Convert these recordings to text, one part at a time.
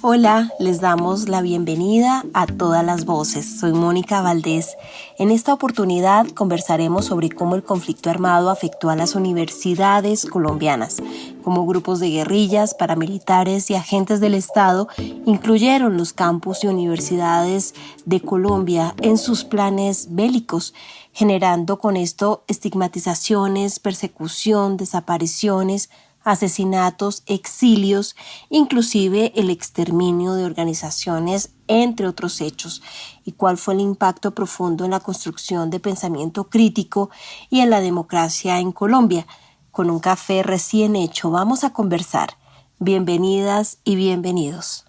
Hola, les damos la bienvenida a Todas las Voces. Soy Mónica Valdés. En esta oportunidad conversaremos sobre cómo el conflicto armado afectó a las universidades colombianas, cómo grupos de guerrillas, paramilitares y agentes del Estado incluyeron los campus y universidades de Colombia en sus planes bélicos, generando con esto estigmatizaciones, persecución, desapariciones, asesinatos, exilios, inclusive el exterminio de organizaciones, entre otros hechos, y cuál fue el impacto profundo en la construcción de pensamiento crítico y en la democracia en Colombia. Con un café recién hecho vamos a conversar. Bienvenidas y bienvenidos.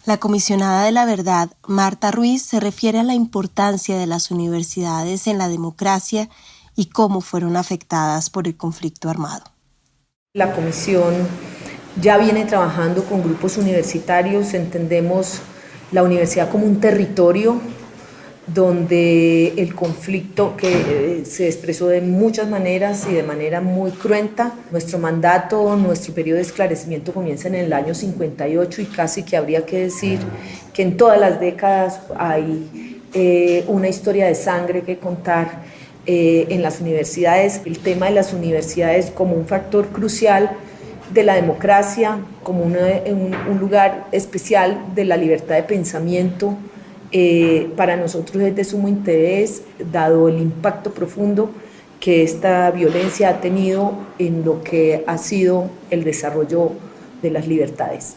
La comisionada de la verdad, Marta Ruiz, se refiere a la importancia de las universidades en la democracia y cómo fueron afectadas por el conflicto armado. La comisión ya viene trabajando con grupos universitarios, entendemos la universidad como un territorio donde el conflicto que se expresó de muchas maneras y de manera muy cruenta. Nuestro mandato, nuestro periodo de esclarecimiento comienza en el año 58 y casi que habría que decir que en todas las décadas hay una historia de sangre que contar en las universidades. El tema de las universidades como un factor crucial de la democracia, como un lugar especial de la libertad de pensamiento, para nosotros es de sumo interés, dado el impacto profundo que esta violencia ha tenido en lo que ha sido el desarrollo de las libertades.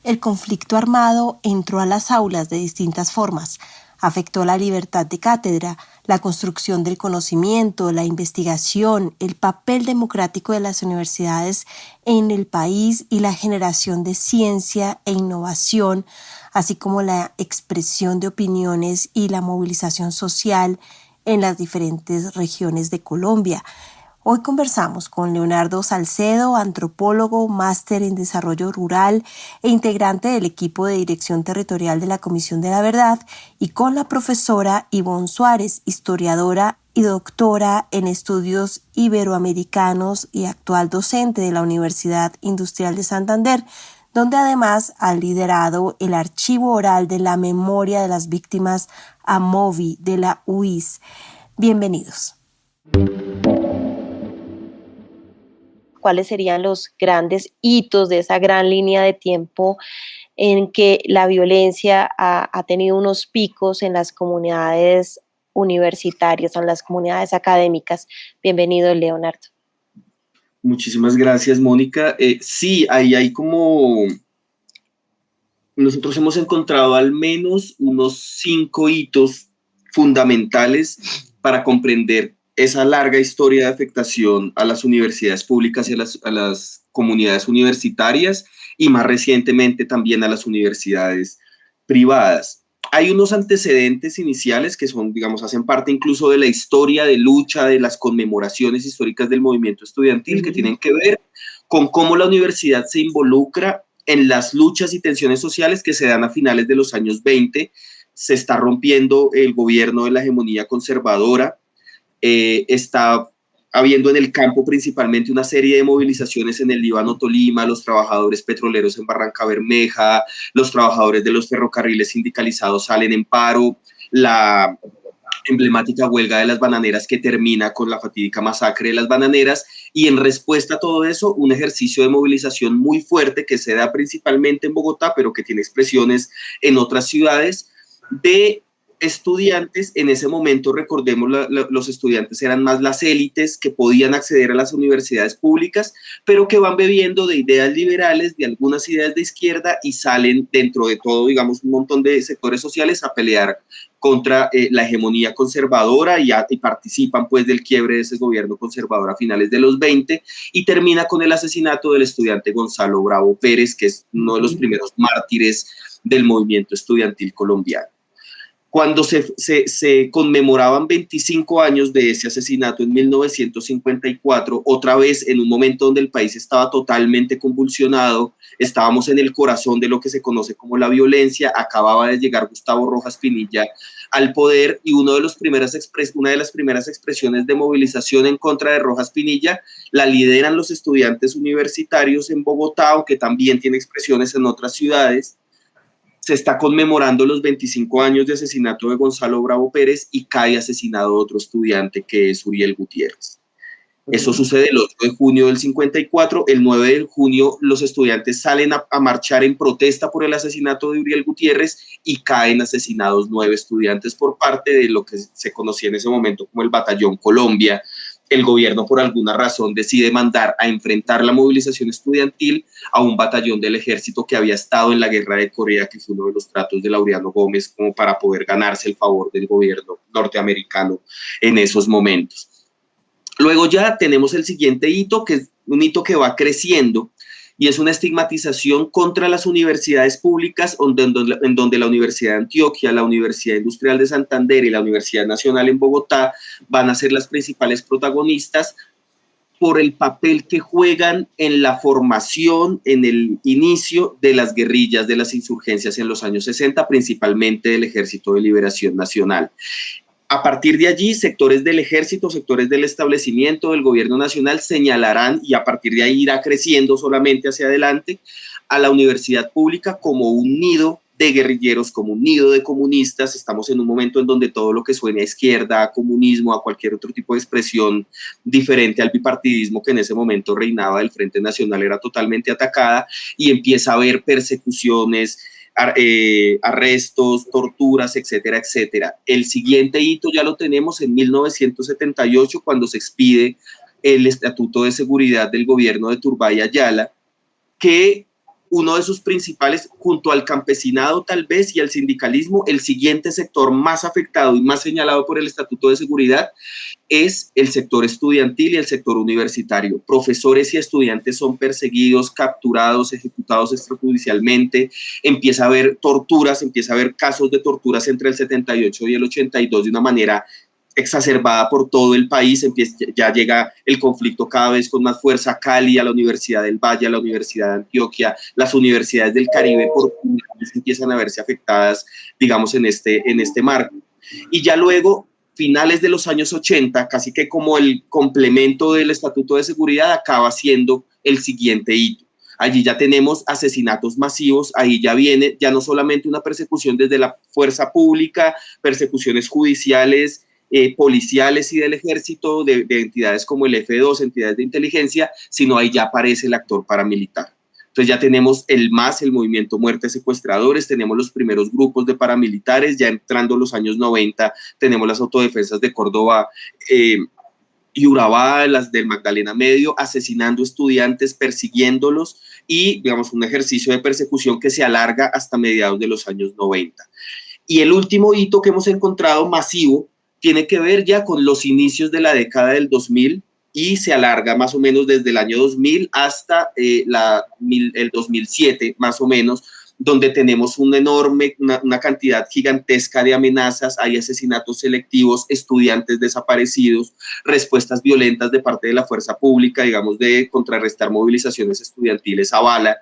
El conflicto armado entró a las aulas de distintas formas. Afectó la libertad de cátedra, la construcción del conocimiento, la investigación, el papel democrático de las universidades en el país y la generación de ciencia e innovación, así como la expresión de opiniones y la movilización social en las diferentes regiones de Colombia. Hoy conversamos con Leonardo Salcedo, antropólogo, máster en desarrollo rural e integrante del equipo de dirección territorial de la Comisión de la Verdad, y con la profesora Ivonne Suárez, historiadora y doctora en estudios iberoamericanos y actual docente de la Universidad Industrial de Santander, donde además ha liderado el archivo oral de la memoria de las víctimas AMOVI de la UIS. Bienvenidos. ¿Cuáles serían los grandes hitos de esa gran línea de tiempo en que la violencia ha tenido unos picos en las comunidades universitarias, en las comunidades académicas? Bienvenido, Leonardo. Muchísimas gracias, Mónica. Sí, ahí hay como... Nosotros hemos encontrado al menos unos 5 hitos fundamentales para comprender esa larga historia de afectación a las universidades públicas y a las comunidades universitarias, y más recientemente también a las universidades privadas. Hay unos antecedentes iniciales que son, digamos, hacen parte incluso de la historia de lucha, de las conmemoraciones históricas del movimiento estudiantil, que tienen que ver con cómo la universidad se involucra en las luchas y tensiones sociales que se dan a finales de los años 20. Se está rompiendo el gobierno de la hegemonía conservadora, está habiendo en el campo principalmente una serie de movilizaciones en el Líbano, Tolima, los trabajadores petroleros en Barranca Bermeja, los trabajadores de los ferrocarriles sindicalizados salen en paro, la emblemática huelga de las bananeras que termina con la fatídica masacre de las bananeras, y en respuesta a todo eso, un ejercicio de movilización muy fuerte que se da principalmente en Bogotá, pero que tiene expresiones en otras ciudades, de estudiantes. En ese momento, recordemos, los estudiantes eran más las élites que podían acceder a las universidades públicas, pero que van bebiendo de ideas liberales, de algunas ideas de izquierda, y salen dentro de todo, digamos, un montón de sectores sociales a pelear contra la hegemonía conservadora, y participan pues del quiebre de ese gobierno conservador a finales de los 20, y termina con el asesinato del estudiante Gonzalo Bravo Pérez, que es uno de los primeros mártires del movimiento estudiantil colombiano. Cuando se conmemoraban 25 años de ese asesinato en 1954, otra vez en un momento donde el país estaba totalmente convulsionado, estábamos en el corazón de lo que se conoce como la violencia, acababa de llegar Gustavo Rojas Pinilla al poder y una de las primeras expresiones de movilización en contra de Rojas Pinilla la lideran los estudiantes universitarios en Bogotá, aunque también tiene expresiones en otras ciudades. Se está conmemorando los 25 años de asesinato de Gonzalo Bravo Pérez y cae asesinado otro estudiante que es Uriel Gutiérrez. Eso sucede el 8 de junio del 54. El 9 de junio los estudiantes salen a marchar en protesta por el asesinato de Uriel Gutiérrez y caen asesinados 9 estudiantes por parte de lo que se conocía en ese momento como el Batallón Colombia. El gobierno, por alguna razón, decide mandar a enfrentar la movilización estudiantil a un batallón del ejército que había estado en la guerra de Corea, que fue uno de los tratos de Laureano Gómez como para poder ganarse el favor del gobierno norteamericano en esos momentos. Luego ya tenemos el siguiente hito, que es un hito que va creciendo, y es una estigmatización contra las universidades públicas, en donde la Universidad de Antioquia, la Universidad Industrial de Santander y la Universidad Nacional en Bogotá van a ser las principales protagonistas por el papel que juegan en la formación, en el inicio de las guerrillas, de las insurgencias en los años 60, principalmente del Ejército de Liberación Nacional. A partir de allí, sectores del ejército, sectores del establecimiento, del gobierno nacional señalarán, y a partir de ahí irá creciendo solamente hacia adelante, a la universidad pública como un nido de guerrilleros, como un nido de comunistas. Estamos en un momento en donde todo lo que suene a izquierda, a comunismo, a cualquier otro tipo de expresión diferente al bipartidismo que en ese momento reinaba del Frente Nacional era totalmente atacada y empieza a haber persecuciones, arrestos, torturas, etcétera, etcétera. El siguiente hito ya lo tenemos en 1978, cuando se expide el Estatuto de Seguridad del gobierno de Turbay Ayala, que uno de sus principales, junto al campesinado tal vez y al sindicalismo, el siguiente sector más afectado y más señalado por el Estatuto de Seguridad es el sector estudiantil y el sector universitario. Profesores y estudiantes son perseguidos, capturados, ejecutados extrajudicialmente, empieza a haber torturas, empieza a haber casos de torturas entre el 78 y el 82 de una manera exacerbada por todo el país. Ya llega el conflicto cada vez con más fuerza a Cali, a la Universidad del Valle, a la Universidad de Antioquia, las universidades del Caribe por empiezan a verse afectadas, digamos, en este marco. Y ya luego, finales de los años 80, casi que como el complemento del Estatuto de Seguridad, acaba siendo el siguiente hito. Allí ya tenemos asesinatos masivos, ahí ya viene ya no solamente una persecución desde la fuerza pública, persecuciones judiciales, policiales y del ejército, de entidades como el F2, entidades de inteligencia, sino ahí ya aparece el actor paramilitar. Entonces ya tenemos el movimiento Muerte Secuestradores, tenemos los primeros grupos de paramilitares, ya entrando los años 90, tenemos las autodefensas de Córdoba y Urabá, las del Magdalena Medio, asesinando estudiantes, persiguiéndolos y, digamos, un ejercicio de persecución que se alarga hasta mediados de los años 90. Y el último hito que hemos encontrado masivo tiene que ver ya con los inicios de la década del 2000 y se alarga más o menos desde el año 2000 hasta el 2007, más o menos, donde tenemos una cantidad gigantesca de amenazas, hay asesinatos selectivos, estudiantes desaparecidos, respuestas violentas de parte de la fuerza pública, digamos, de contrarrestar movilizaciones estudiantiles a bala,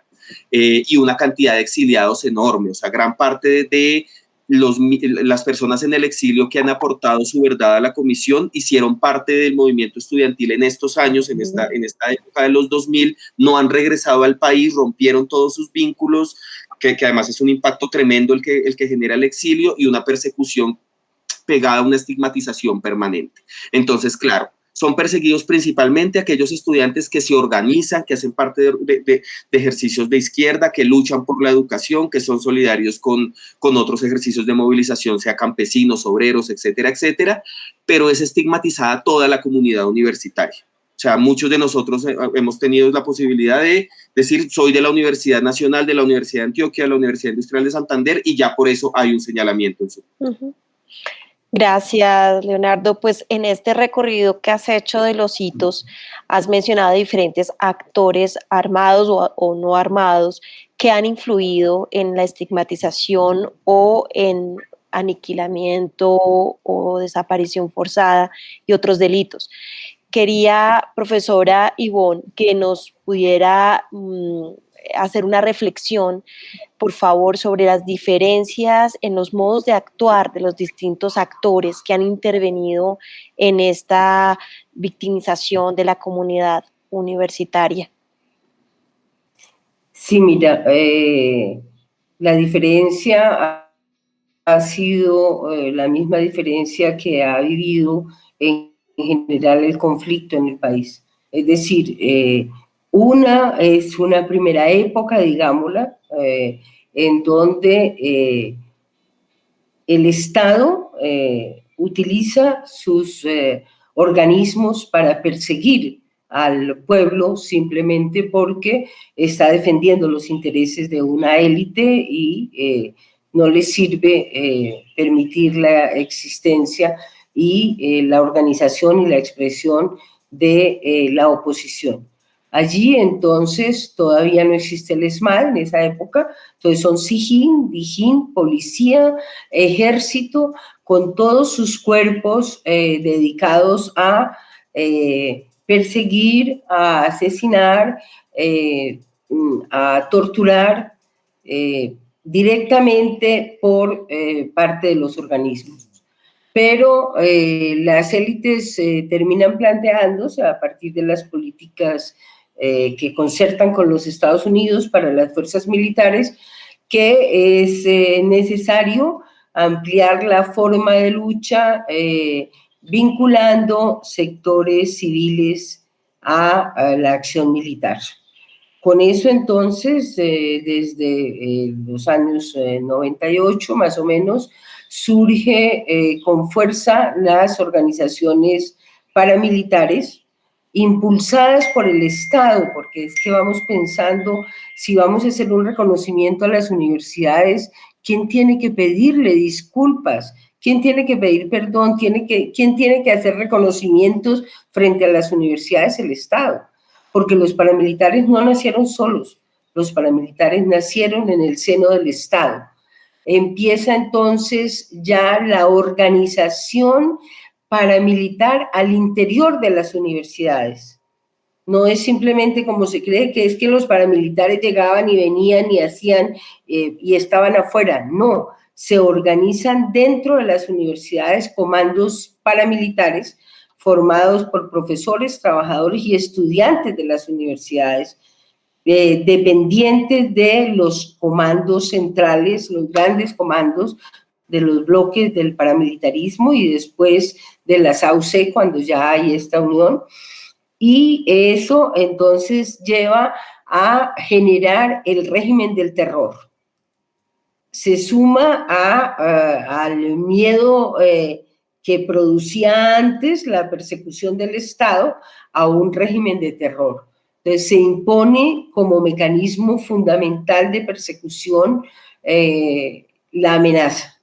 y una cantidad de exiliados enorme. O sea, gran parte de las personas en el exilio que han aportado su verdad a la comisión hicieron parte del movimiento estudiantil en estos años, en esta época de los 2000, no han regresado al país, rompieron todos sus vínculos, que además es un impacto tremendo el que genera el exilio y una persecución pegada a una estigmatización permanente. Entonces, claro, son perseguidos principalmente aquellos estudiantes que se organizan, que hacen parte de ejercicios de izquierda, que luchan por la educación, que son solidarios con otros ejercicios de movilización, sea campesinos, obreros, etcétera, etcétera, pero es estigmatizada toda la comunidad universitaria. O sea, muchos de nosotros hemos tenido la posibilidad de decir, soy de la Universidad Nacional, de la Universidad de Antioquia, de la Universidad Industrial de Santander, y ya por eso hay un señalamiento en su. Gracias, Leonardo. Pues en este recorrido que has hecho de los hitos, has mencionado diferentes actores armados o no armados que han influido en la estigmatización o en aniquilamiento o desaparición forzada y otros delitos. Quería, profesora Ivonne, que nos pudiera hacer una reflexión, por favor, sobre las diferencias en los modos de actuar de los distintos actores que han intervenido en esta victimización de la comunidad universitaria. Sí, mira, la diferencia ha sido la misma diferencia que ha vivido en general el conflicto en el país. Es decir, una es una primera época, digámosla, en donde el Estado utiliza sus organismos para perseguir al pueblo simplemente porque está defendiendo los intereses de una élite y no le sirve permitir la existencia y la organización y la expresión de la oposición. Allí entonces todavía no existe el ESMAD en esa época, entonces son SIJIN, DIJÍN, policía, ejército, con todos sus cuerpos dedicados a perseguir, a asesinar, a torturar directamente por parte de los organismos. Pero las élites terminan planteándose a partir de las políticas que concertan con los Estados Unidos para las fuerzas militares, que es necesario ampliar la forma de lucha vinculando sectores civiles a la acción militar. Con eso entonces, desde los años 98 más o menos, surge con fuerza las organizaciones paramilitares impulsadas por el Estado, porque es que vamos pensando, si vamos a hacer un reconocimiento a las universidades, ¿quién tiene que pedirle disculpas? ¿Quién tiene que pedir perdón? ¿Quién tiene que hacer reconocimientos frente a las universidades? El Estado. Porque los paramilitares no nacieron solos, los paramilitares nacieron en el seno del Estado. Empieza entonces ya la organización paramilitar al interior de las universidades. No es simplemente como se cree que es que los paramilitares llegaban y venían y hacían y estaban afuera. No, se organizan dentro de las universidades comandos paramilitares formados por profesores, trabajadores y estudiantes de las universidades, dependientes de los comandos centrales, los grandes comandos de los bloques del paramilitarismo y después de las AUC cuando ya hay esta unión. Y eso entonces lleva a generar el régimen del terror. Se suma al miedo que producía antes la persecución del Estado a un régimen de terror. Entonces se impone como mecanismo fundamental de persecución la amenaza,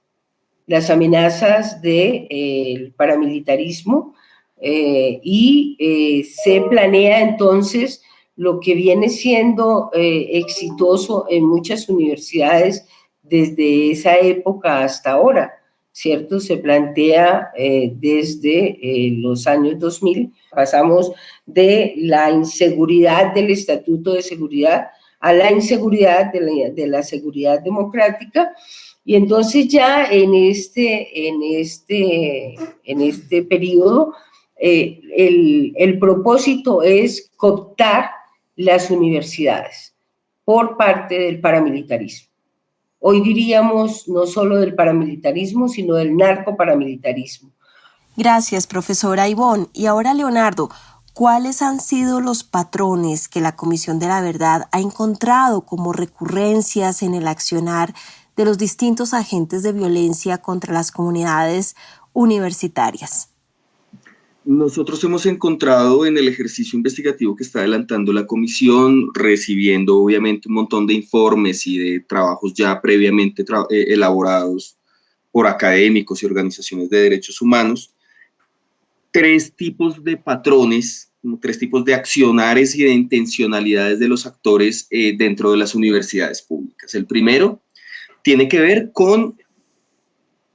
las amenazas del paramilitarismo y se planea entonces lo que viene siendo exitoso en muchas universidades desde esa época hasta ahora, ¿cierto? Se plantea desde los años 2000, pasamos de la inseguridad del Estatuto de Seguridad a la inseguridad de la seguridad democrática, y entonces ya en este periodo el propósito es cooptar las universidades por parte del paramilitarismo. Hoy diríamos no solo del paramilitarismo, sino del narcoparamilitarismo. Gracias, profesora Ivonne. Y ahora, Leonardo, ¿cuáles han sido los patrones que la Comisión de la Verdad ha encontrado como recurrencias en el accionar de los distintos agentes de violencia contra las comunidades universitarias? Nosotros hemos encontrado en el ejercicio investigativo que está adelantando la comisión, recibiendo obviamente un montón de informes y de trabajos ya previamente elaborados por académicos y organizaciones de derechos humanos, tres tipos de patrones, tres tipos de accionares y de intencionalidades de los actores dentro de las universidades públicas. El primero tiene que ver con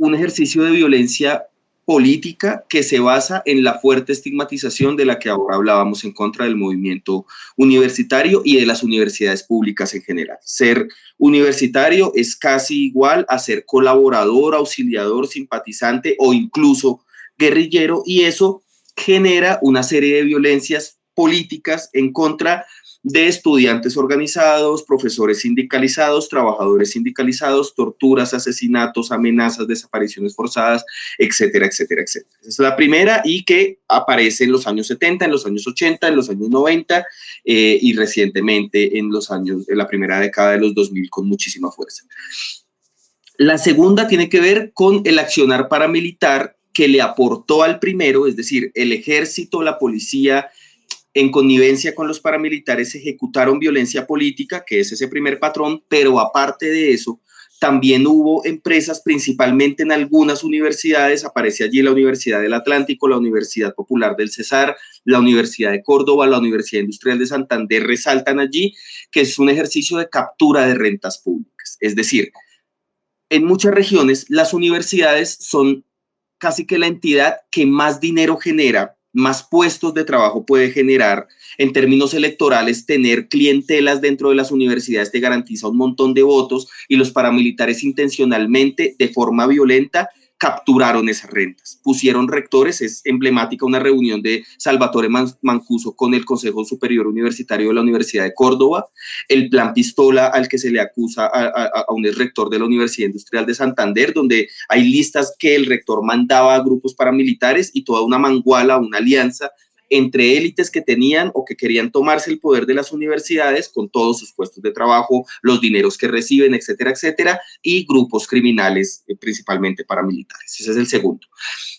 un ejercicio de violencia política que se basa en la fuerte estigmatización de la que ahora hablábamos en contra del movimiento universitario y de las universidades públicas en general. Ser universitario es casi igual a ser colaborador, auxiliador, simpatizante o incluso guerrillero, y eso genera una serie de violencias políticas en contra de estudiantes organizados, profesores sindicalizados, trabajadores sindicalizados, torturas, asesinatos, amenazas, desapariciones forzadas, etcétera, etcétera, etcétera. Esa es la primera, y que aparece en los años 70, en los años 80, en los años 90 y recientemente en la primera década de los 2000 con muchísima fuerza. La segunda tiene que ver con el accionar paramilitar que le aportó al primero, es decir, el ejército, la policía, en connivencia con los paramilitares, ejecutaron violencia política, que es ese primer patrón, pero aparte de eso, también hubo empresas, principalmente en algunas universidades, aparece allí la Universidad del Atlántico, la Universidad Popular del Cesar, la Universidad de Córdoba, la Universidad Industrial de Santander, resaltan allí que es un ejercicio de captura de rentas públicas. Es decir, en muchas regiones las universidades son casi que la entidad que más dinero genera, más puestos de trabajo puede generar. En términos electorales, tener clientelas dentro de las universidades te garantiza un montón de votos, y los paramilitares intencionalmente, de forma violenta, capturaron esas rentas. Pusieron rectores, es emblemática una reunión de Salvatore Mancuso con el Consejo Superior Universitario de la Universidad de Córdoba, el plan Pistola al que se le acusa a un rector de la Universidad Industrial de Santander, donde hay listas que el rector mandaba a grupos paramilitares y toda una manguala, una alianza entre élites que tenían o que querían tomarse el poder de las universidades con todos sus puestos de trabajo, los dineros que reciben, etcétera, etcétera, y grupos criminales, principalmente paramilitares. Ese es el segundo.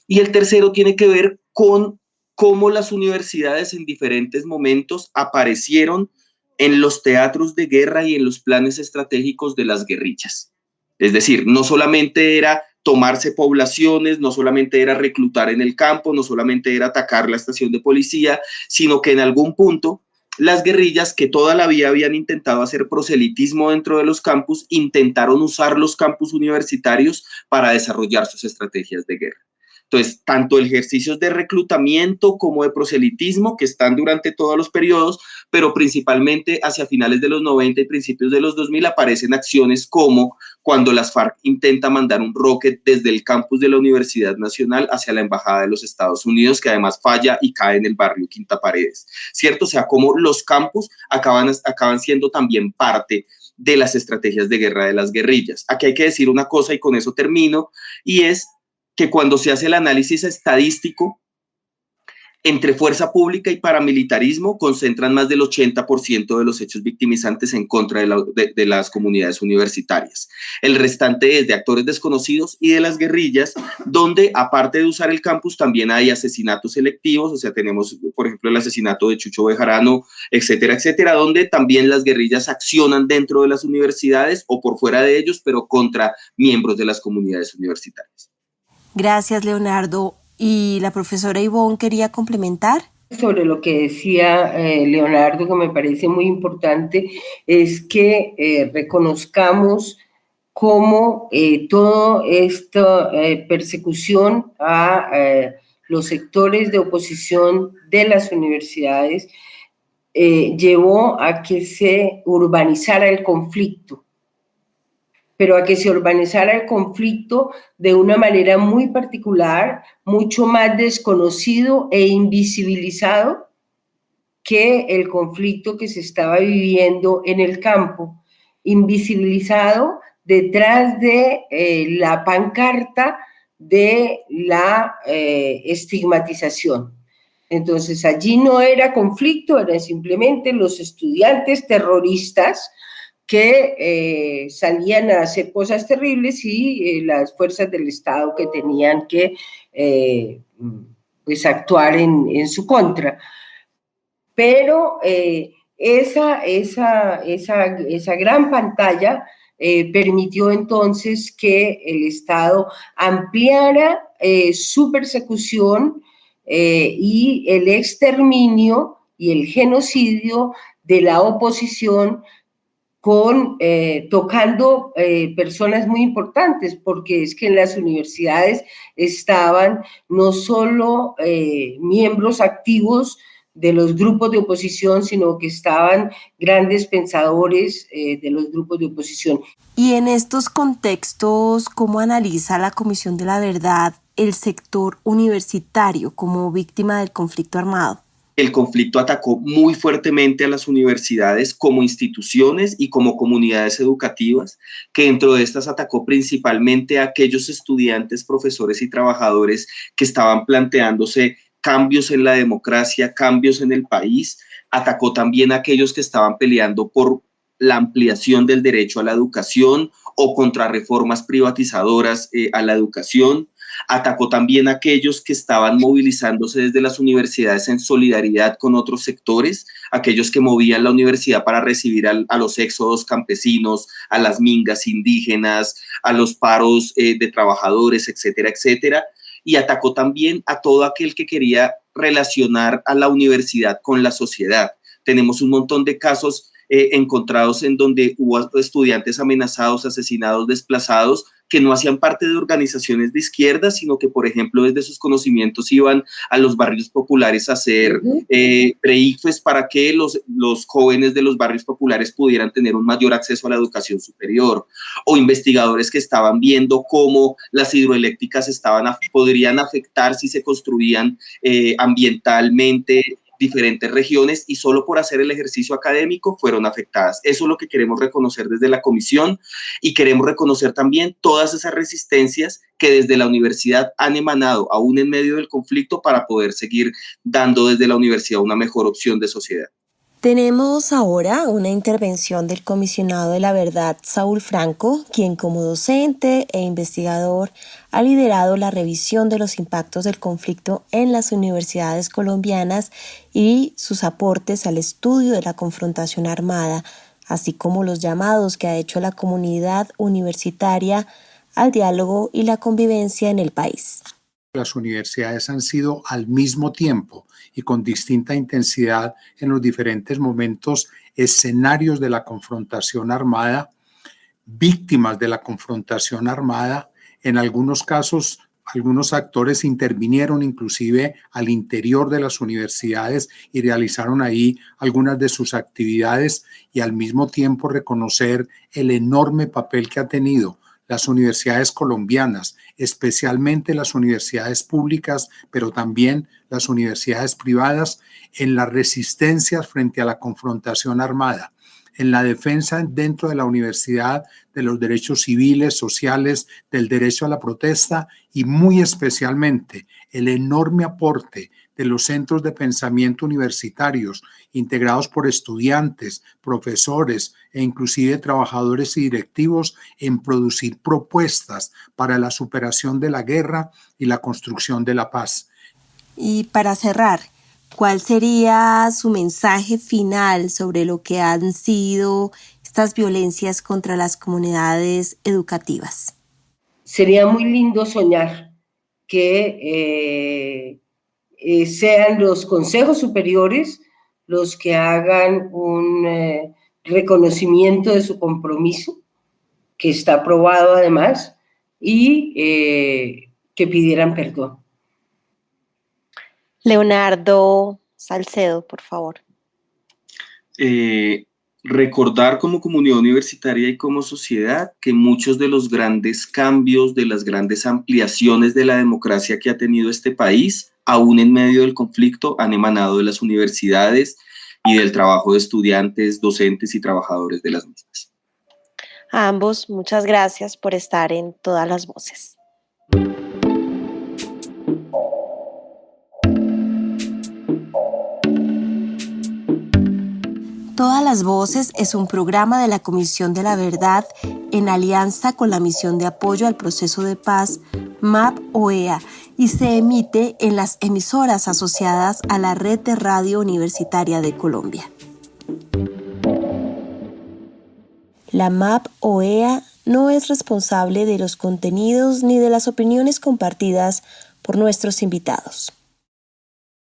Y el tercero tiene que ver con cómo las universidades en diferentes momentos aparecieron en los teatros de guerra y en los planes estratégicos de las guerrillas. Es decir, no solamente era tomarse poblaciones, no solamente era reclutar en el campo, no solamente era atacar la estación de policía, sino que en algún punto las guerrillas, que toda la vida habían intentado hacer proselitismo dentro de los campus, intentaron usar los campus universitarios para desarrollar sus estrategias de guerra. Entonces, tanto ejercicios de reclutamiento como de proselitismo que están durante todos los periodos, pero principalmente hacia finales de los 90 y principios de los 2000 aparecen acciones como cuando las FARC intenta mandar un rocket desde el campus de la Universidad Nacional hacia la Embajada de los Estados Unidos, que además falla y cae en el barrio Quinta Paredes, ¿cierto? O sea, como los campus acaban siendo también parte de las estrategias de guerra de las guerrillas. Aquí hay que decir una cosa y con eso termino, y es que cuando se hace el análisis estadístico, entre fuerza pública y paramilitarismo concentran más del 80% de los hechos victimizantes en contra de las comunidades universitarias. El restante es de actores desconocidos y de las guerrillas, donde aparte de usar el campus también hay asesinatos selectivos, o sea, tenemos, por ejemplo, el asesinato de Chucho Bejarano, etcétera, etcétera, donde también las guerrillas accionan dentro de las universidades o por fuera de ellos, pero contra miembros de las comunidades universitarias. Gracias, Leonardo. ¿Y la profesora Ivonne quería complementar? Sobre lo que decía Leonardo, que me parece muy importante, es que reconozcamos cómo toda esta persecución a los sectores de oposición de las universidades llevó a que se urbanizara el conflicto, pero a que se urbanizara el conflicto de una manera muy particular, mucho más desconocido e invisibilizado que el conflicto que se estaba viviendo en el campo, invisibilizado detrás de la pancarta de la estigmatización. Entonces, allí no era conflicto, eran simplemente los estudiantes terroristas que salían a hacer cosas terribles y las fuerzas del Estado que tenían que pues actuar en su contra. Pero esa gran pantalla permitió entonces que el Estado ampliara su persecución y el exterminio y el genocidio de la oposición tocando personas muy importantes, porque es que en las universidades estaban no solo miembros activos de los grupos de oposición, sino que estaban grandes pensadores de los grupos de oposición. Y en estos contextos, ¿cómo analiza la Comisión de la Verdad el sector universitario como víctima del conflicto armado? El conflicto atacó muy fuertemente a las universidades como instituciones y como comunidades educativas, que dentro de estas atacó principalmente a aquellos estudiantes, profesores y trabajadores que estaban planteándose cambios en la democracia, cambios en el país. Atacó también a aquellos que estaban peleando por la ampliación del derecho a la educación o contra reformas privatizadoras a la educación. Atacó también a aquellos que estaban movilizándose desde las universidades en solidaridad con otros sectores, aquellos que movían la universidad para recibir a los éxodos campesinos, a las mingas indígenas, a los paros de trabajadores, etcétera, etcétera. Y atacó también a todo aquel que quería relacionar a la universidad con la sociedad. Tenemos un montón de casos encontrados en donde hubo estudiantes amenazados, asesinados, desplazados, que no hacían parte de organizaciones de izquierda, sino que, por ejemplo, desde sus conocimientos iban a los barrios populares a hacer pre-ICFES para que los jóvenes de los barrios populares pudieran tener un mayor acceso a la educación superior, o investigadores que estaban viendo cómo las hidroeléctricas podrían afectar si se construían ambientalmente diferentes regiones, y solo por hacer el ejercicio académico fueron afectadas. Eso es lo que queremos reconocer desde la comisión, y queremos reconocer también todas esas resistencias que desde la universidad han emanado, aún en medio del conflicto, para poder seguir dando desde la universidad una mejor opción de sociedad. Tenemos ahora una intervención del comisionado de la verdad, Saúl Franco, quien como docente e investigador ha liderado la revisión de los impactos del conflicto en las universidades colombianas y sus aportes al estudio de la confrontación armada, así como los llamados que ha hecho la comunidad universitaria al diálogo y la convivencia en el país. Las universidades han sido al mismo tiempo y con distinta intensidad en los diferentes momentos escenarios de la confrontación armada, víctimas de la confrontación armada. En algunos casos, algunos actores intervinieron inclusive al interior de las universidades y realizaron ahí algunas de sus actividades, y al mismo tiempo reconocer el enorme papel que ha tenido las universidades colombianas, especialmente las universidades públicas, pero también las universidades privadas, en las resistencias frente a la confrontación armada, en la defensa dentro de la universidad de los derechos civiles, sociales, del derecho a la protesta, y muy especialmente el enorme aporte de los centros de pensamiento universitarios integrados por estudiantes, profesores e inclusive trabajadores y directivos en producir propuestas para la superación de la guerra y la construcción de la paz. Y para cerrar, ¿cuál sería su mensaje final sobre lo que han sido estas violencias contra las comunidades educativas? Sería muy lindo soñar que sean los consejos superiores los que hagan un reconocimiento de su compromiso, que está aprobado además, y que pidieran perdón. Leonardo Salcedo, por favor. Recordar como comunidad universitaria y como sociedad que muchos de los grandes cambios, de las grandes ampliaciones de la democracia que ha tenido este país, aún en medio del conflicto, han emanado de las universidades y del trabajo de estudiantes, docentes y trabajadores de las mismas. A ambos, muchas gracias por estar en Todas las Voces. Todas las Voces es un programa de la Comisión de la Verdad en alianza con la Misión de Apoyo al Proceso de Paz, MAP-OEA, y se emite en las emisoras asociadas a la Red de Radio Universitaria de Colombia. La MAP-OEA no es responsable de los contenidos ni de las opiniones compartidas por nuestros invitados.